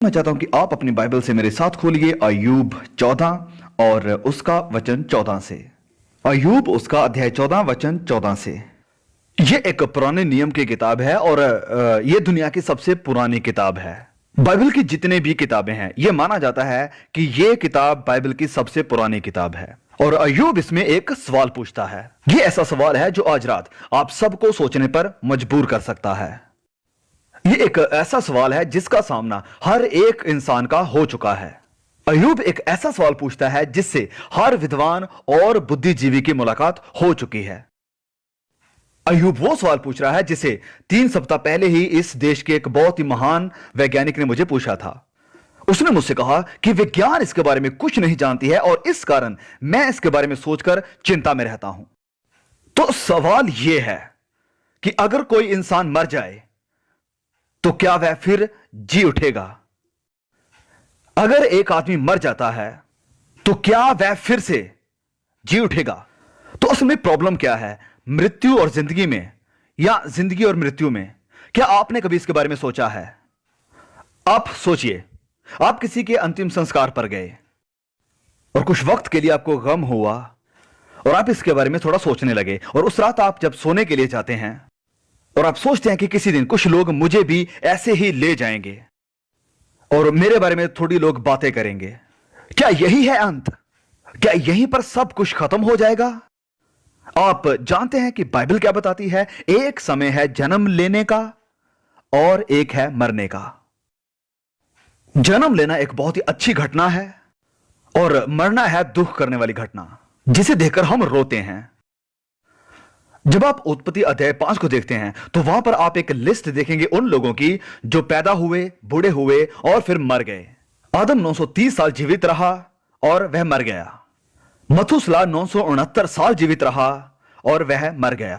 मैं चाहता हूं कि आप अपनी बाइबल से मेरे साथ खोलिए अय्यूब 14 और उसका वचन 14 से। अय्यूब उसका अध्याय 14 वचन 14 से। यह एक पुराने नियम की किताब है और यह दुनिया की सबसे पुरानी किताब है। बाइबल की जितने भी किताबें हैं, यह माना जाता है कि यह किताब बाइबल की सबसे पुरानी किताब है। और अय्यूब इसमें एक सवाल पूछता है। यह ऐसा सवाल है जो आज रात आप सबको सोचने पर मजबूर कर सकता है। यह एक ऐसा सवाल है जिसका सामना हर एक इंसान का हो चुका है। अय्यूब एक ऐसा सवाल पूछता है जिससे हर विद्वान और बुद्धिजीवी की मुलाकात हो चुकी है। अय्यूब वो सवाल पूछ रहा है जिसे 3 सप्ताह पहले ही इस देश के एक बहुत ही महान वैज्ञानिक ने मुझे पूछा था। उसने मुझसे कहा कि विज्ञान इसके बारे में कुछ नहीं जानती है और इस कारण मैं इसके बारे में सोचकर चिंता में रहता हूं। तो सवाल यह है कि अगर कोई इंसान मर जाए तो क्या वह फिर जी उठेगा? अगर एक आदमी मर जाता है तो क्या वह फिर से जी उठेगा? तो असल में प्रॉब्लम क्या है, मृत्यु और जिंदगी में या जिंदगी और मृत्यु में? क्या आपने कभी इसके बारे में सोचा है? आप सोचिए, आप किसी के अंतिम संस्कार पर गए और कुछ वक्त के लिए आपको गम हुआ और आप इसके बारे में थोड़ा सोचने लगे, और उस रात आप जब सोने के लिए जाते हैं और आप सोचते हैं कि किसी दिन कुछ लोग मुझे भी ऐसे ही ले जाएंगे और मेरे बारे में थोड़ी लोग बातें करेंगे। क्या यही है अंत? क्या यहीं पर सब कुछ खत्म हो जाएगा? आप जानते हैं कि बाइबल क्या बताती है? एक समय है जन्म लेने का और एक है मरने का। जन्म लेना एक बहुत ही अच्छी घटना है और मरना है दुख करने वाली घटना, जिसे देखकर हम रोते हैं। जब आप उत्पत्ति अध्याय 5 को देखते हैं तो वहां पर आप एक लिस्ट देखेंगे उन लोगों की जो पैदा हुए, बूढ़े हुए और फिर मर गए। आदम 930 साल जीवित रहा और वह मर गया। मथुसला 969 साल जीवित रहा और वह मर गया।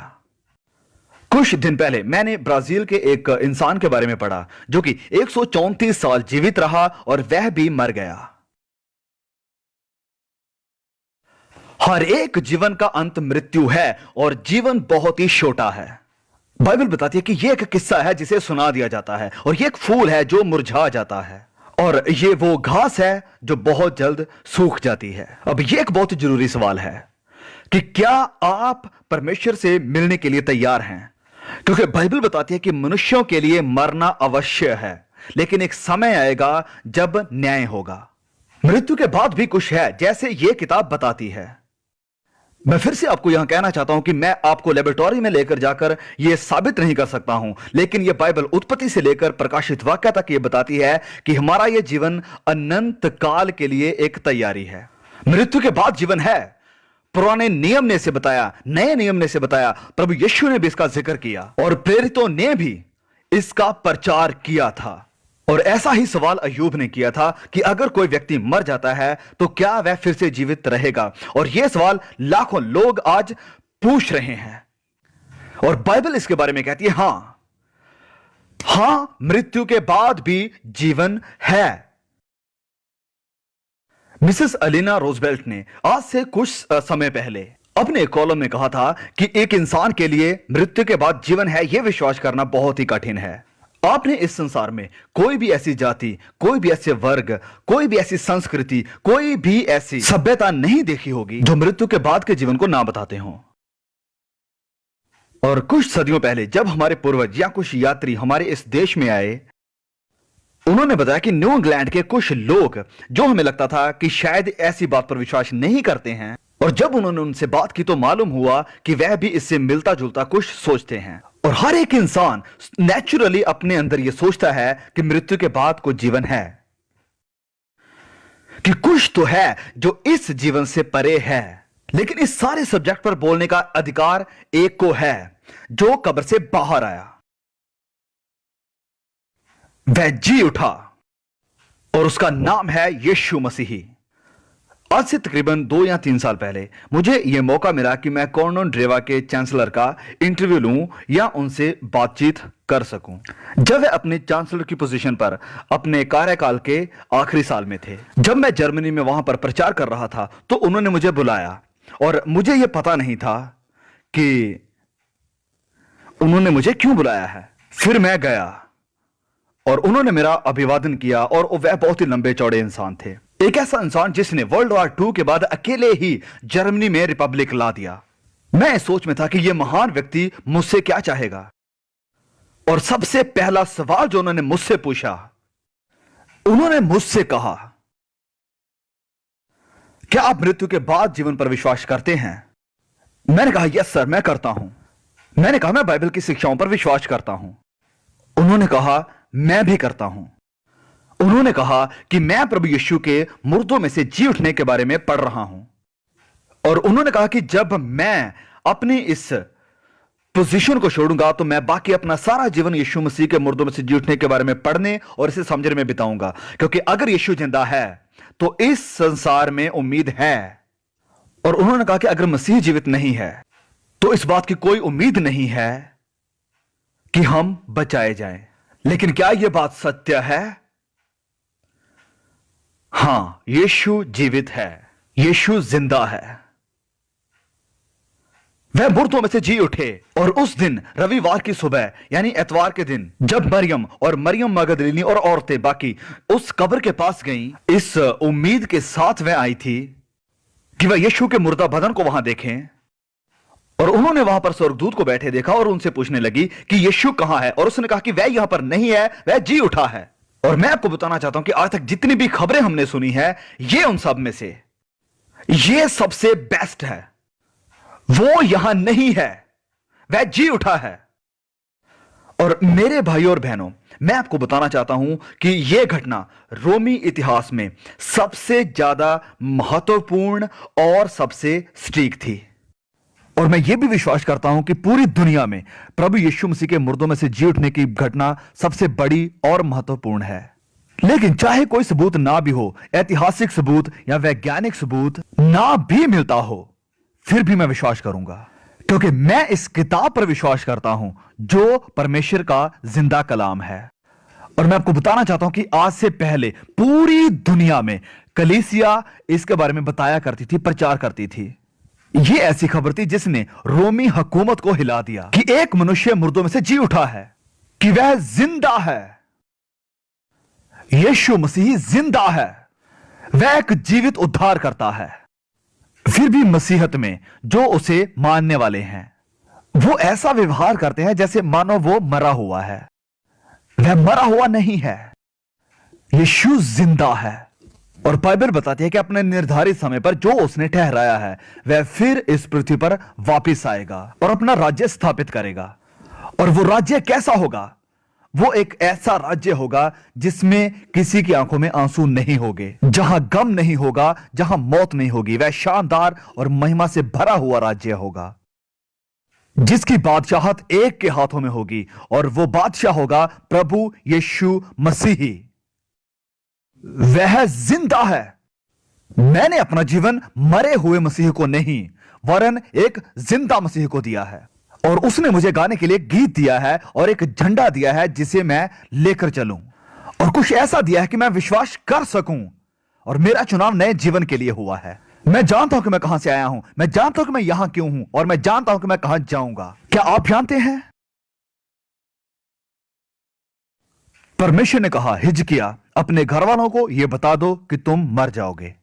कुछ दिन पहले मैंने ब्राजील के एक इंसान के बारे में पढ़ा जो कि 134 साल जीवित रहा और वह भी मर गया। हर एक जीवन का अंत मृत्यु है और जीवन बहुत ही छोटा है। बाइबल बताती है कि यह एक किस्सा है जिसे सुना दिया जाता है, और यह एक फूल है जो मुरझा जाता है, और यह वो घास है जो बहुत जल्द सूख जाती है। अब यह एक बहुत ही जरूरी सवाल है कि क्या आप परमेश्वर से मिलने के लिए तैयार हैं? क्योंकि बाइबल बताती है कि मनुष्यों के लिए मरना अवश्य है, लेकिन एक समय आएगा जब न्याय होगा। मृत्यु के बाद भी कुछ है, जैसे यह किताब बताती है। मैं फिर से आपको यहां कहना चाहता हूं कि मैं आपको लेबोरेटरी में लेकर जाकर यह साबित नहीं कर सकता हूं, लेकिन यह बाइबल उत्पत्ति से लेकर प्रकाशित वाक्य तक यह बताती है कि हमारा यह जीवन अनंत काल के लिए एक तैयारी है। मृत्यु के बाद जीवन है। पुराने नियम ने इसे बताया, नए नियम ने इसे बताया, प्रभु यीशु ने भी इसका जिक्र किया और प्रेरितों ने भी इसका प्रचार किया था। और ऐसा ही सवाल अय्यूब ने किया था कि अगर कोई व्यक्ति मर जाता है तो क्या वह फिर से जीवित रहेगा? और यह सवाल लाखों लोग आज पूछ रहे हैं, और बाइबल इसके बारे में कहती है हां, मृत्यु के बाद भी जीवन है। मिसेस अलीना रोजवेल्ट ने आज से कुछ समय पहले अपने कॉलम में कहा था कि एक इंसान के लिए मृत्यु के बाद जीवन है, यह विश्वास करना बहुत ही कठिन है। आपने इस संसार में कोई भी ऐसी जाति, कोई भी ऐसे वर्ग, कोई भी ऐसी संस्कृति, कोई भी ऐसी सभ्यता नहीं देखी होगी जो मृत्यु के बाद के जीवन को ना बताते हों। और कुछ सदियों पहले जब हमारे पूर्वज या कुछ यात्री हमारे इस देश में आए, उन्होंने बताया कि न्यू इंग्लैंड के कुछ लोग, जो हमें लगता था कि शायद ऐसी बात पर विश्वास नहीं करते हैं, और जब उन्होंने उनसे बात की तो मालूम हुआ कि वह भी इससे मिलता जुलता कुछ सोचते हैं। और हर एक इंसान नेचुरली अपने अंदर यह सोचता है कि मृत्यु के बाद कुछ जीवन है, कि कुछ तो है जो इस जीवन से परे है। लेकिन इस सारे सब्जेक्ट पर बोलने का अधिकार एक को है जो कब्र से बाहर आया, वह जी उठा, और उसका नाम है यीशु मसीही। आज से तकरीबन 2 या 3 साल पहले मुझे यह मौका मिला कि मैं कॉर्नर ड्रेवा के चांसलर का इंटरव्यू लूं या उनसे बातचीत कर सकूं, जब वे अपने चांसलर की पोजीशन पर अपने कार्यकाल के आखिरी साल में थे। जब मैं जर्मनी में वहां पर प्रचार कर रहा था तो उन्होंने मुझे बुलाया, और मुझे यह पता नहीं था कि उन्होंने मुझे क्यों बुलाया है। फिर मैं गया और उन्होंने मेरा अभिवादन किया और वह बहुत ही लंबे चौड़े इंसान थे। एक ऐसा इंसान जिसने वर्ल्ड वॉर 2 के बाद अकेले ही जर्मनी में रिपब्लिक ला दिया। मैं इस सोच में था कि यह महान व्यक्ति मुझसे क्या चाहेगा, और सबसे पहला सवाल जो उन्होंने मुझसे पूछा, उन्होंने मुझसे कहा, क्या आप मृत्यु के बाद जीवन पर विश्वास करते हैं? मैंने कहा, यस सर, मैं करता हूं। मैंने कहा, मैं बाइबल की शिक्षाओं पर विश्वास करता हूं। उन्होंने कहा, मैं भी करता हूं। उन्होंने कहा कि मैं प्रभु यीशु के मुर्दों में से जी उठने के बारे में पढ़ रहा हूं, और उन्होंने कहा कि जब मैं अपनी इस पोजीशन को छोड़ूंगा तो मैं बाकी अपना सारा जीवन यीशु मसीह के मुर्दों में से जी उठने के बारे में पढ़ने और इसे समझने में बिताऊंगा, क्योंकि अगर यीशु जिंदा है तो इस संसार में उम्मीद है। और उन्होंने कहा कि अगर मसीह जीवित नहीं है तो इस बात की कोई उम्मीद नहीं है कि हम बचाए जाएं। लेकिन क्या यह बात सत्य है? हां, यीशु जीवित है, यीशु जिंदा है। वह मुर्दों में से जी उठे, और उस दिन रविवार की सुबह यानी एतवार के दिन जब मरियम और मरियम मगदलीनी और औरतें बाकी उस कब्र के पास गईं, इस उम्मीद के साथ वह आई थी कि वह यीशु के मुर्दा बदन को वहां देखें, और उन्होंने वहां पर स्वर्गदूत को बैठे देखा और उनसे पूछने लगी कि यीशु कहां है, और उसने कहा कि वह यहां पर नहीं है, वह जी उठा है। और मैं आपको बताना चाहता हूं कि आज तक जितनी भी खबरें हमने सुनी है, ये उन सब में से ये सबसे बेस्ट है। वो यहां नहीं है, वह जी उठा है। और मेरे भाइयों और बहनों, मैं आपको बताना चाहता हूं कि यह घटना रोमी इतिहास में सबसे ज्यादा महत्वपूर्ण और सबसे स्ट्रीक थी। और मैं यह भी विश्वास करता हूं कि पूरी दुनिया में प्रभु यीशु मसीह के मुर्दों में से जी उठने की घटना सबसे बड़ी और महत्वपूर्ण है। लेकिन चाहे कोई सबूत ना भी हो, ऐतिहासिक सबूत या वैज्ञानिक सबूत ना भी मिलता हो, फिर भी मैं विश्वास करूंगा, क्योंकि मैं इस किताब पर विश्वास करता हूं जो परमेश्वर का जिंदा कलाम है। और मैं आपको बताना चाहता हूं कि आज से पहले पूरी दुनिया में कलीसिया इसके बारे में बताया करती थी, प्रचार करती थी। यह ऐसी खबर थी जिसने रोमी हुकूमत को हिला दिया कि एक मनुष्य मुर्दों में से जी उठा है, कि वह जिंदा है। यीशु मसीह जिंदा है, वह एक जीवित उद्धार करता है। फिर भी मसीहत में जो उसे मानने वाले हैं, वो ऐसा व्यवहार करते हैं जैसे मानो वो मरा हुआ है। वह मरा हुआ नहीं है, यीशु जिंदा है। और बाइबल बताती है कि अपने निर्धारित समय पर जो उसने ठहराया है, वह फिर इस पृथ्वी पर वापस आएगा और अपना राज्य स्थापित करेगा। और वो राज्य कैसा होगा? वो एक ऐसा राज्य होगा जिसमें किसी की आंखों में आंसू नहीं होंगे, जहां गम नहीं होगा, जहां मौत नहीं होगी। वह शानदार और महिमा से भरा हुआ राज्य होगा जिसकी बादशाहत एक के हाथों में होगी, और वो बादशाह होगा प्रभु यीशु मसीह। वह जिंदा है। मैंने अपना जीवन मरे हुए मसीह को नहीं, वरन एक जिंदा मसीह को दिया है। और उसने मुझे गाने के लिए गीत दिया है और एक झंडा दिया है जिसे मैं लेकर चलूं, और कुछ ऐसा दिया है कि मैं विश्वास कर सकूं। और मेरा चुनाव नए जीवन के लिए हुआ है। मैं जानता हूं कि मैं कहां से आया हूं, मैं जानता हूं कि मैं यहां क्यों हूं, और मैं जानता हूं कि मैं कहां जाऊंगा। क्या आप जानते हैं? परमेश्वर ने कहा, हिजकिया, अपने घर वालों को यह बता दो कि तुम मर जाओगे।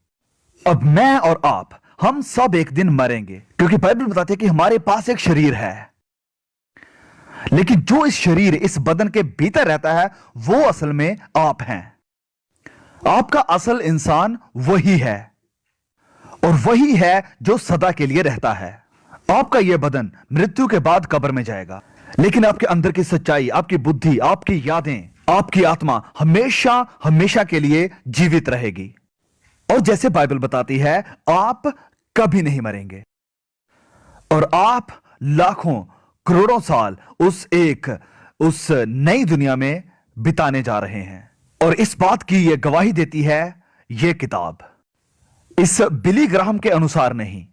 अब मैं और आप, हम सब एक दिन मरेंगे, क्योंकि बाइबल बताती है कि हमारे पास एक शरीर है, लेकिन जो इस शरीर, इस बदन के भीतर रहता है, वो असल में आप हैं। आपका असल इंसान वही है, और वही है जो सदा के लिए रहता है। आपका यह बदन मृत्यु के बाद कब्र में जाएगा, लेकिन आपके अंदर की सच्चाई, आपकी बुद्धि, आपकी यादें, आपकी आत्मा हमेशा हमेशा के लिए जीवित रहेगी। और जैसे बाइबल बताती है, आप कभी नहीं मरेंगे, और आप लाखों करोड़ों साल उस नई दुनिया में बिताने जा रहे हैं। और इस बात की यह गवाही देती है यह किताब, इस बिली ग्राहम के अनुसार नहीं,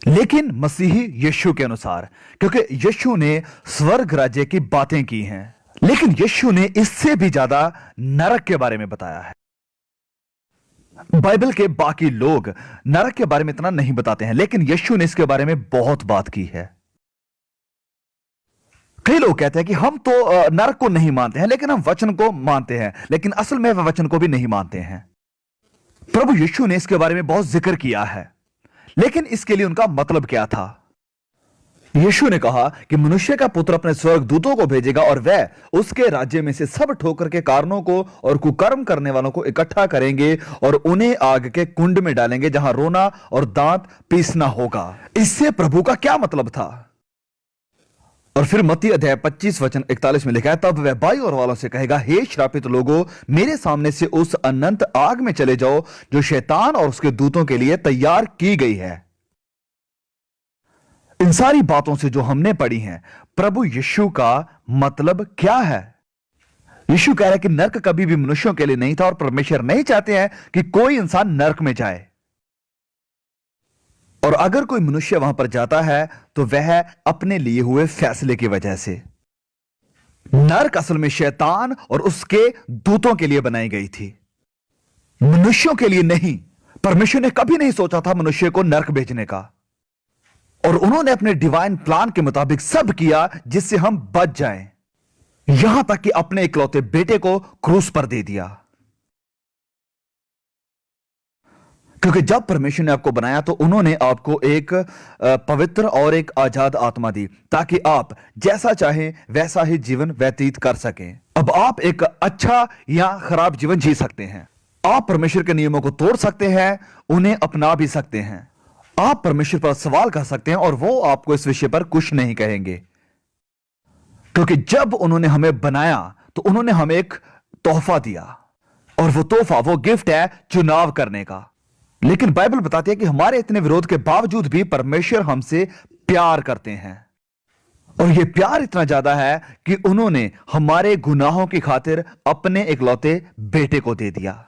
लेकिन मसीही यीशु के अनुसार, क्योंकि यीशु ने स्वर्ग राज्य की बातें की हैं, लेकिन यीशु ने इससे भी ज्यादा नरक के बारे में बताया है। बाइबल के बाकी लोग नरक के बारे में इतना नहीं बताते हैं, लेकिन यीशु ने इसके बारे में बहुत बात की है। कई लोग कहते हैं कि हम तो नरक को नहीं मानते हैं, लेकिन हम वचन को मानते हैं, लेकिन असल में वह वचन को भी नहीं मानते हैं। प्रभु यीशु ने इसके बारे में बहुत जिक्र किया है, लेकिन इसके लिए उनका मतलब क्या था? यीशु ने कहा कि मनुष्य का पुत्र अपने स्वर्गदूतों को भेजेगा और वह उसके राज्य में से सब ठोकर के कारणों को और कुकर्म करने वालों को इकट्ठा करेंगे और उन्हें आग के कुंड में डालेंगे, जहां रोना और दांत पीसना होगा। इससे प्रभु का क्या मतलब था? और फिर मत्ती अध्याय 25 वचन 41 में लिखा है, तब वह बाई और वालों से कहेगा, हे श्रापित लोगों, मेरे सामने से उस अनंत आग में चले जाओ जो शैतान और उसके दूतों के लिए तैयार की गई है। इन सारी बातों से जो हमने पढ़ी हैं, प्रभु यीशु का मतलब क्या है? यीशु कह रहा है कि नरक कभी भी मनुष्यों के लिए नहीं था और परमेश्वर नहीं चाहते हैं कि कोई इंसान नरक में जाए। और अगर कोई मनुष्य वहां पर जाता है तो वह अपने लिए हुए फैसले की वजह से। नरक असल में शैतान और उसके दूतों के लिए बनाई गई थी, मनुष्यों के लिए नहीं। परमेश्वर ने कभी नहीं सोचा था मनुष्य को नरक भेजने का, और उन्होंने अपने डिवाइन प्लान के मुताबिक सब किया जिससे हम बच जाएं, यहां तक कि अपने इकलौते बेटे को क्रूस पर दे दिया। क्योंकि जब परमेश्वर ने आपको बनाया तो उन्होंने आपको एक पवित्र और एक आजाद आत्मा दी, ताकि आप जैसा चाहें वैसा ही जीवन व्यतीत कर सकें। अब आप एक अच्छा या खराब जीवन जी सकते हैं। आप परमेश्वर के नियमों को तोड़ सकते हैं, उन्हें अपना भी सकते हैं। आप परमेश्वर पर सवाल कर सकते हैं और वो आपको इस विषय पर कुछ नहीं कहेंगे, क्योंकि जब उन्होंने हमें बनाया तो उन्होंने हमें एक तोहफा दिया, और वो तोहफा, वो गिफ्ट है चुनाव करने का। लेकिन बाइबल बताती है कि हमारे इतने विरोध के बावजूद भी परमेश्वर हमसे प्यार करते हैं, और यह प्यार इतना ज्यादा है कि उन्होंने हमारे गुनाहों की खातिर अपने इकलौते बेटे को दे दिया।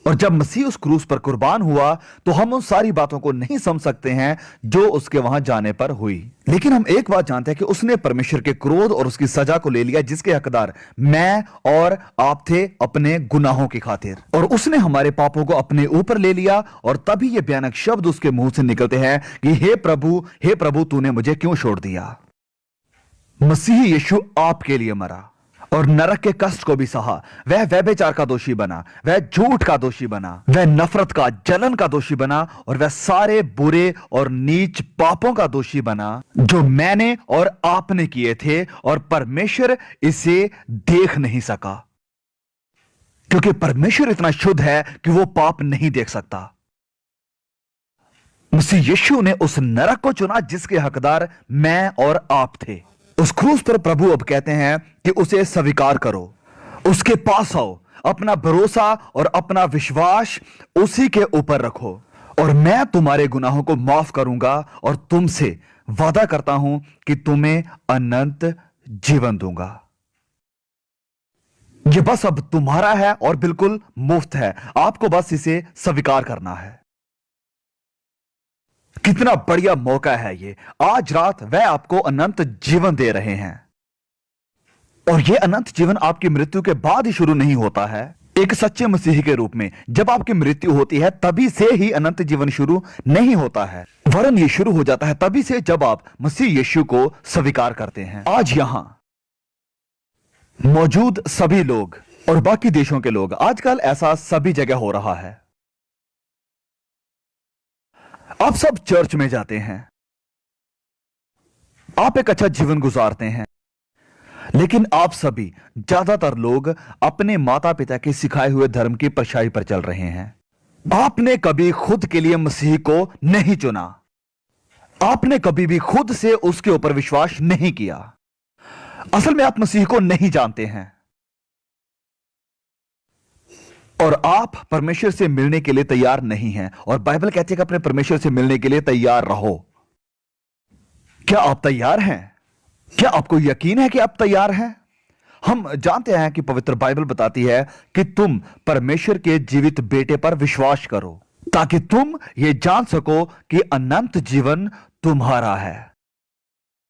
और जब मसीह उस क्रूस पर कुर्बान हुआ तो हम उन सारी बातों को नहीं समझ सकते हैं जो उसके वहां जाने पर हुई। लेकिन हम एक बात जानते हैं कि उसने परमेश्वर के क्रोध और उसकी सजा को ले लिया, जिसके हकदार मैं और आप थे अपने गुनाहों की खातिर। और उसने हमारे पापों को अपने ऊपर ले लिया, और तभी ये भयानक शब्द उसके मुंह से निकलते हैं कि हे प्रभु, तूने मुझे क्यों छोड़ दिया? मसीह यीशु आपके लिए मरा और नरक के कष्ट को भी सहा। वह व्यभिचार का दोषी बना, वह झूठ का दोषी बना, वह नफरत का, जलन का दोषी बना, और वह सारे बुरे और नीच पापों का दोषी बना जो मैंने और आपने किए थे, और परमेश्वर इसे देख नहीं सका, क्योंकि परमेश्वर इतना शुद्ध है कि वो पाप नहीं देख सकता। मसीह यीशु ने उस नरक को चुना जिसके हकदार मैं और आप थे। उस क्रूस पर प्रभु अब कहते हैं कि उसे स्वीकार करो, उसके पास आओ, अपना भरोसा और अपना विश्वास उसी के ऊपर रखो, और मैं तुम्हारे गुनाहों को माफ करूंगा और तुमसे वादा करता हूं कि तुम्हें अनंत जीवन दूंगा। यह बस अब तुम्हारा है और बिल्कुल मुफ्त है, आपको बस इसे स्वीकार करना है। कितना बढ़िया मौका है ये। आज रात वह आपको अनंत जीवन दे रहे हैं, और यह अनंत जीवन आपकी मृत्यु के बाद ही शुरू नहीं होता है। एक सच्चे मसीही के रूप में जब आपकी मृत्यु होती है तभी से ही अनंत जीवन शुरू नहीं होता है, वरन ये शुरू हो जाता है तभी से जब आप मसीह यीशु को स्वीकार करते हैं। आज यहां मौजूद सभी लोग और बाकी देशों के लोग, आजकल ऐसा सभी जगह हो रहा है। आप सब चर्च में जाते हैं, आप एक अच्छा जीवन गुजारते हैं, लेकिन आप सभी, ज्यादातर लोग अपने माता पिता के सिखाए हुए धर्म की परछाई पर चल रहे हैं। आपने कभी खुद के लिए मसीह को नहीं चुना, आपने कभी भी खुद से उसके ऊपर विश्वास नहीं किया। असल में आप मसीह को नहीं जानते हैं, और आप परमेश्वर से मिलने के लिए तैयार नहीं हैं। और बाइबल कहती है कि अपने परमेश्वर से मिलने के लिए तैयार रहो। क्या आप तैयार हैं? क्या आपको यकीन है कि आप तैयार हैं? हम जानते हैं कि पवित्र बाइबल बताती है कि तुम परमेश्वर के जीवित बेटे पर विश्वास करो, ताकि तुम ये जान सको कि अनंत जीवन तुम्हारा है।